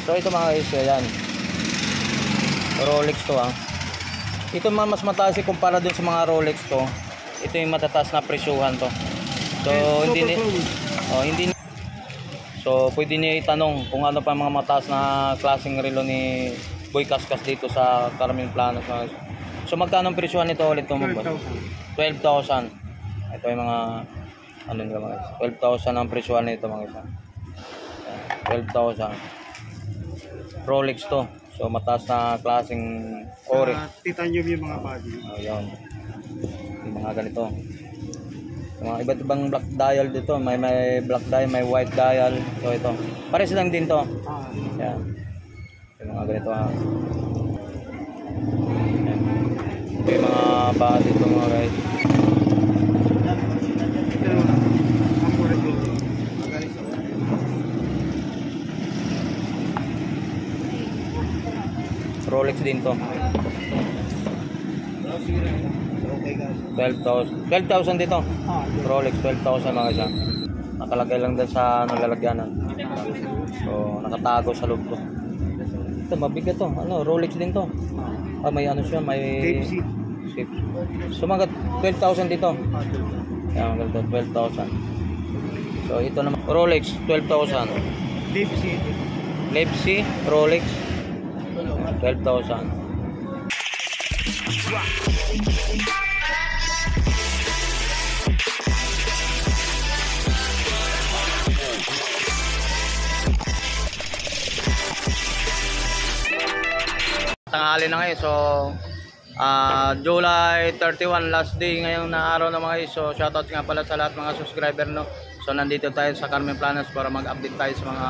So ito mga guys, ayan. Rolex to ah. Ito mas mataas kumpara dun sa mga Rolex to. Ito yung matataas na presyuhan to. So hindi so pwede niyo itanong kung ano pa mga mataas na klaseng relo ni Boy Kaskas dito sa Carmen Planas. So magkano ang presyuhan nito ulit to? 12,000. Ito yung mga ano nila mga guys. 12,000 ang presyuhan nito mga guys. 12,000. Rolex to. So mataas na klaseng ore. Titanium yung mga body. Ayun. Yung mga ganito. Yung mga iba't ibang black dial dito. May black dial, may white dial. So ito. Pares lang din to. Yan. Yung mga ganito ha. Yan. Ito yung mga body dito mga guys. Rolex din to. 12,000 dito. Rolex 12,000 mga siya. Nakalagay lang din sa ano lalagyanan. So nakatago sa loob to. Ito mabigat to. Ano, Rolex din to. Ah, may ano siya, may shape. So mga 12,000 dito. Yan, ganito 12,000. So ito naman Rolex 12,000. Lipsy Rolex 12,000. Tanghali na ngayon, so July 31 last day ngayon na araw na mga guys. So shoutout nga pala sa lahat mga subscriber no. So nandito tayo sa Carmen Planas para mag-update tayo sa mga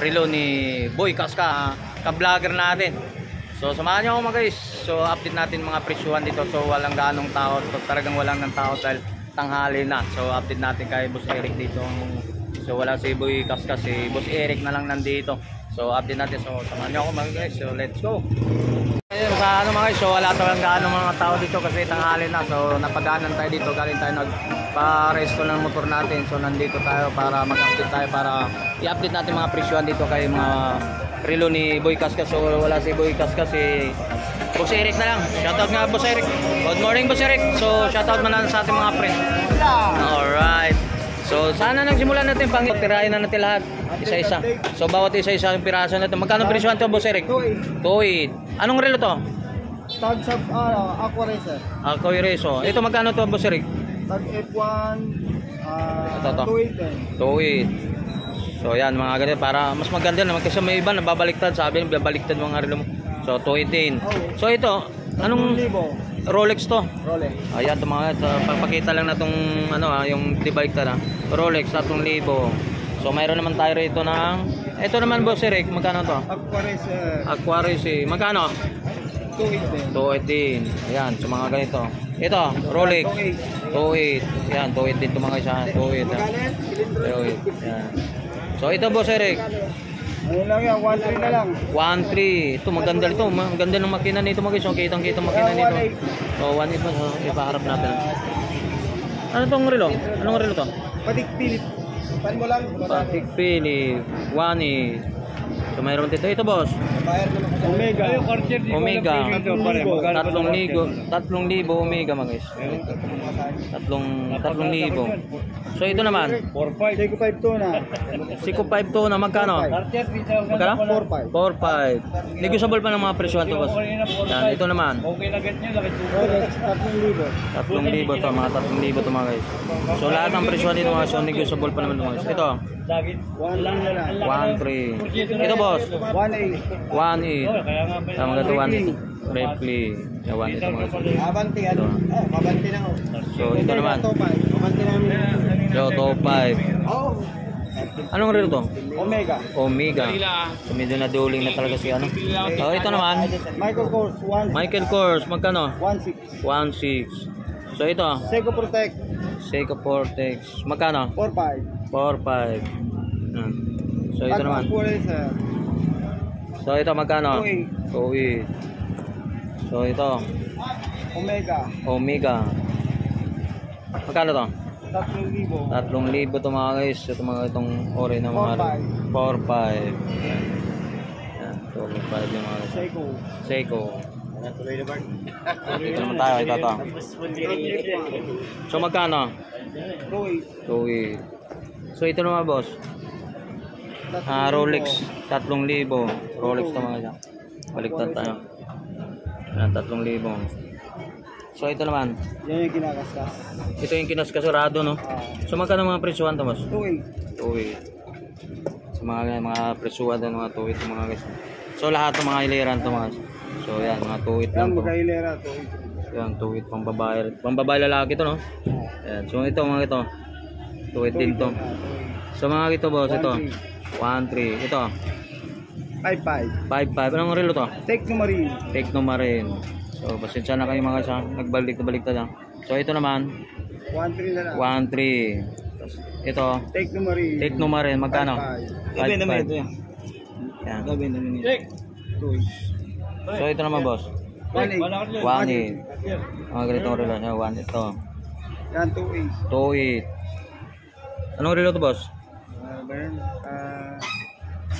relo ni Boy Kaskas, ka-vlogger natin. So samahan niyo ako mga guys. So update natin mga presyuhan dito. So walang gaanong tao, so talagang walang ng tao dahil tanghali na. So update natin kay Boss Eric dito. So wala si Boy Kaskas, si Boss Eric na lang nandito. So update natin. So samahan niyo ako mga guys. So let's go. Ayun sa ano mga guys, so wala talagang gaano mga tao dito kasi tanghali na. So napagaanan tayo dito, galing tayo nagpa-resto ng motor natin. So nandito tayo para mag-update tayo, para i-update natin mga presyuhan dito kay mga relo ni Boy Kaskas. So wala si Boy Kaskas, si Boss Eric na lang. Shoutout nga Boss Eric. Good morning Boss Eric. So shoutout mo na sa ating mga friends. Alright. So sana nagsimulan natin pang tirahin na natin lahat isa-isa. So bawat isa-isa yung piraso natin. Magkano presyuhan to Boss Eric? 2.8. Anong relo to? Tag sa Aqua Racer. Aqua Racer. Ito magkano to Boss Eric? Tag F1 2.8. 2.8. So yan mga ganito para mas maganda naman kasi may iba nababaliktad, sabi nila babaliktad mga relo mo. So 2.8. So ito, anong Rolex to? Rolex. Ayan to mga papakita lang na tong ano yung dibaliktad Rolex 3,000. So mayroon naman tayo rito ng ito naman Boss Eric, magkano to? Aqua Racer. Aqua Racer. Magkano? 2.8. 2.8. Ayan, so mga ganito. Ito, Rolex 2.8. Ayan, 2.8 din to mga isa. 2.8. 2.8. Ayan. So ito Boss Eric. Ano lang yan, 1.3 na lang. 1.3. Ito maganda ito. Maganda ng makina nito mga guys. So kitang-kita makina nito. So 1.8 mo. So ipaharap natin. Ano tong relo? Anong relo to? Patik Philip. Pan mo lang. Patik Philip. 1.8. So mayroon dito. Ito boss. Omega. Omega. 3,000 Omega mga guys. 3,000. So ito naman. 4.5. Seiko 5 na. Seiko 5 na magkano? Magkano? 4.5. Negotiable pa ng mga presyo ito boss. Yan, ito naman. Rolex 3,000. 3,000 to, mga 3,000 to mga guys. So lahat ng presyo dito mga so negotiable pa naman mga guys. Ito. 1.3. Ito boss. 1.8. 1.8. Tama ka to 1.8. Repli. Yan 1.8 mga guys. Abanti ano? Abanti na ako. So ito naman. Abanti namin. So top 5. Oh. Anong relo to? Omega. Omega. So medyo na duling na talaga si ano. So ito naman. Michael Kors 1. Michael Kors magkano? 1.6. 1.6. So ito. Seiko Protect. Seiko Portex. Magkano? 4.5. 4.5. So ito naman. So ito magkano? 2.8. So ito. Omega. Omega. Magkano to? 3,000. 3,000 to mga guys. Ito mga itong ori ng mga 4.5. 4-5 yung mga Seiko. Seiko. Dito naman tayo, ito. So magkano? 2.8. So ito naman boss. Rolex 3,000. Rolex to mga dyan. Baliktad tayo. Yan 3,000. So ito naman. Yan yung kinakaskas. Ito yung kinaskasurado no. So magkano mga presyuhan to boss? 2.8. 2.8. So mga presyuhan to mga 2.8 mga guys. So lahat ng mga iliran to mga. So yan mga 2.8 lang Yan, to. magkailera. 2.8. Yan 2.8 pang babae. Pang babae lalaki to no. Yan. So ito mga ito. 2.8 din to. So mga ito boss ito. 1.3. Ito. 5.5. 5.5. Anong relo to? Technomarine. Technomarine. So pasensya na kayo mga isa. Nagbalik na. So ito naman 1.3 na lang. 1.3. Ito. Technomarine. Magkano? 5.5. Yan. So ito naman boss. 1.8. 1.8. Mga ganitong relo niya. 1 ito. Yan, 2.8. 2.8. Anong relo to boss?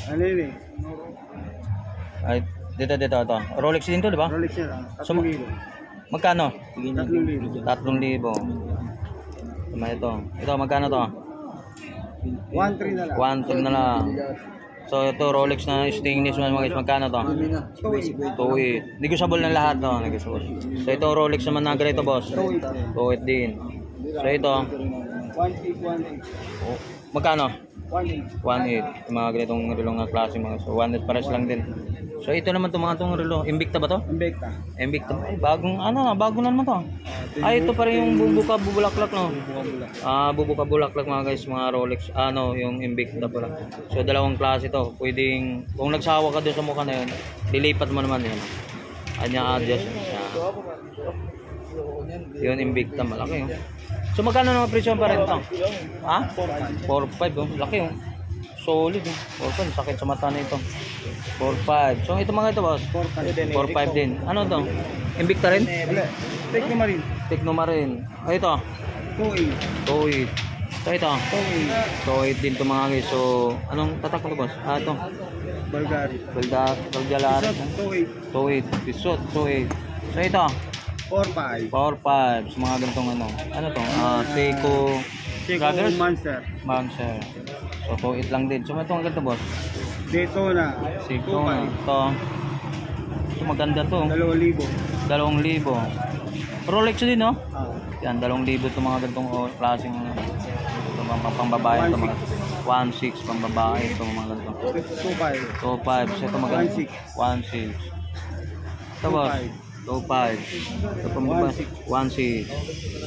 Ano yun eh? Ay, dito. Rolex din to, di ba? Rolex yan. So, magkano? 3,000. 3,000. Tama ito. Ito, magkano to? 1.3 na lang. 1.3 na lang. So, ito, Rolex na stainless man mga guys. Magkano to? 2.8. Negotiable na lahat to. Negotiable. So, ito, Rolex naman na ganito, boss. 2.8 din. So, ito. 1.8. Oh, magkano? 1.8. 1.8. Mga ganitong relo nga klase mga. So, 1.8 pares lang din. So, ito naman to mga itong relo. Invicta ba to? Invicta. Invicta. Ay, bago na naman to. Ay, ito pa rin yung bubulaklak no. Bubulaklak mga guys, mga Rolex. Yung Invicta pala. So, dalawang klase to. Pwedeng, kung nagsawa ka doon sa mukha na yun, dilipat mo naman yun. Anya adjust. Yun, Invicta. Malaki yun. So, magkano naman presyo pa rin to? 4.5 oh. Laki yun. Solid yun. 4.5. Sakit sa mata na ito. 4.5. So, ito mga ito boss. 4.5 din. Ano to? Invicta rin? Technomarine. Technomarine. Ito? 2.8. 2.8. So, ito? 2.8 din ito mga guys. So, anong tatak mo ito boss? Ito? Bulgari. Bulgari. 2.8. Pisot. 2.8. So, ito? 4.5. 4.5. So, mga ganitong ano. Ano to? Seiko. Seiko Monster. So, 2.8 lang din. So, ito ang ganito boss. Daytona. Seiko na. Ito. Ito maganda to. 2,000. 2,000. Rolex din no? Yan, 2,000 ito mga ganitong klaseng ito mga pambabae ito mga 1.6 pambabae ito mga ganito. 2.5. So, ito maganda. 1.6. Ito boss. 2.5. Ito pambabae. 1.6.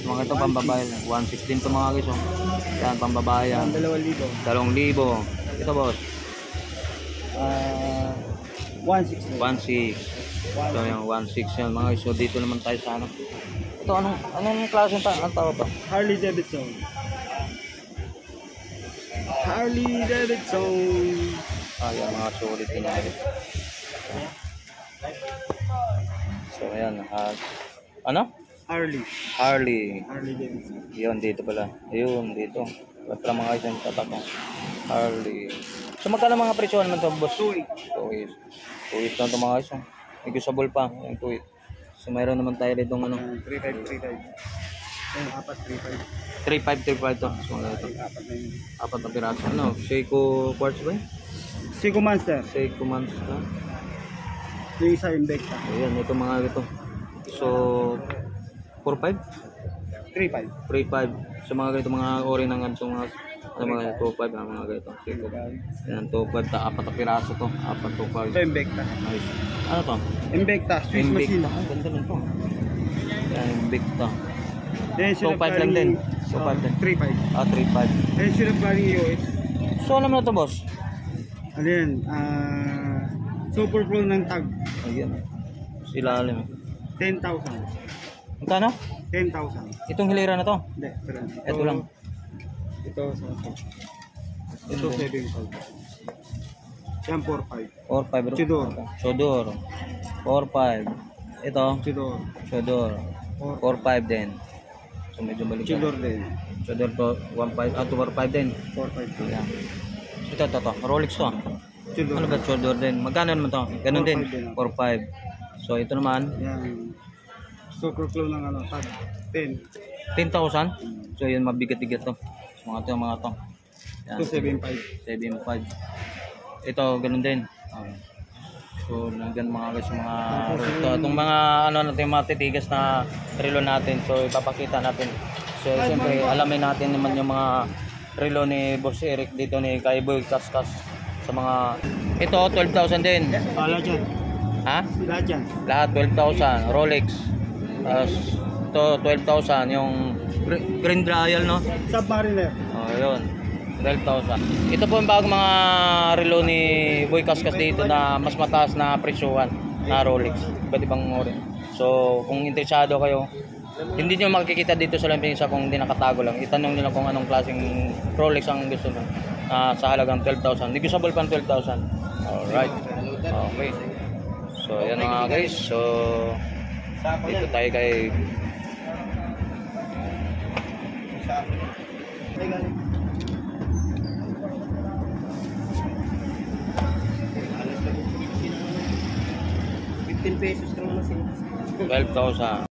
Mga ito pambabae. 1.6 din ito mga guys. Yan, pambabae yan. 2,000. 2,000. Ito boss. 1.6. 1.6. So yung 1.6 yan mga guys. So dito naman tayo sa ano. Ito anong klase ang tawag to? Harley Davidson. Yan mga sulit din yan. So ayan. Ano? Harley Davidson. Yun dito pala. Ayun dito. Ba't pala mga guys yung tatak mo? Harley. So magkano mga presyo naman to boss? 2.8 lang ito mga guys. Negotiable pa. Yung 2.8. So mayroon naman tayo rito ano. 3.5. Ayun, 3.5 to. So ano ito? 4 na piraso. Ano? Seiko quartz ba yun? Seiko Monster. Seiko Monster. Yung isa Invicta. Ayan, ito mga ito. So 4.5? 3.5. 3.5. So mga ganito mga ori ng ganito mga mga 2.5 na mga ganito. Seiko. Ayan, 2.5 ta 4 na piraso to. 4 2.5. Ito Invicta. Nice. Ano to? Invicta. Swiss machine. Invicta. Ganda nito. Ayan, Invicta. Then, 2.5 lang din. 2.5 din. 3.5. 3.5. Then, sila planning US. So ano na to boss? Ano yan? Super Pro ng tag. Ayan. Sila alam. 10,000. Magkano? 10,000. Itong hilera na to. Hindi, Ito lang. Ito, ito 7,000. Yan, 4.5. 4.5 bro. Chudor. 4.5. Ito. Chudor. 4.5 din. So medyo balik. Chudor din. Chudor to 1.5 4.5 din. 4.5. Yan. Ito. Rolex to. Tudor. Ano ba Tudor din? Magkano naman to? Ganun din. 4.5 din. 4.5. So ito naman, Yan. Super clue ng ano, tag 10. 10,000. So yun, mabigat-bigat to. Mga to. Yan. 275. 7.5. Ito, ganun din. So, ganun mga guys, mga itong mga ano natin, mga titigas na relo natin. So, ipapakita natin. So, siyempre, alamin natin naman yung mga relo ni Boss Eric dito ni kay Boy Kaskas sa mga ito 12,000 din. Lahat yan. Ha? Lahat yan. Lahat 12,000 Rolex. Tapos ito 12,000 yung Green Dial, no? Submariner. Oh, yun. 12,000. Ito po yung bagong mga relo ni Boy Kaskas dito na mas mataas na presyuhan na Rolex. Iba't ibang ori. So, kung interesado kayo, hindi nyo makikita dito sa Lampiesa kung hindi nakatago lang. Itanong nyo lang kung anong klaseng Rolex ang gusto nyo sa halagang 12,000. Negotiable pa 12,000. Alright. Okay. So, yan mga guys. So, dito tayo kay $15 ka naman sila. 12,000.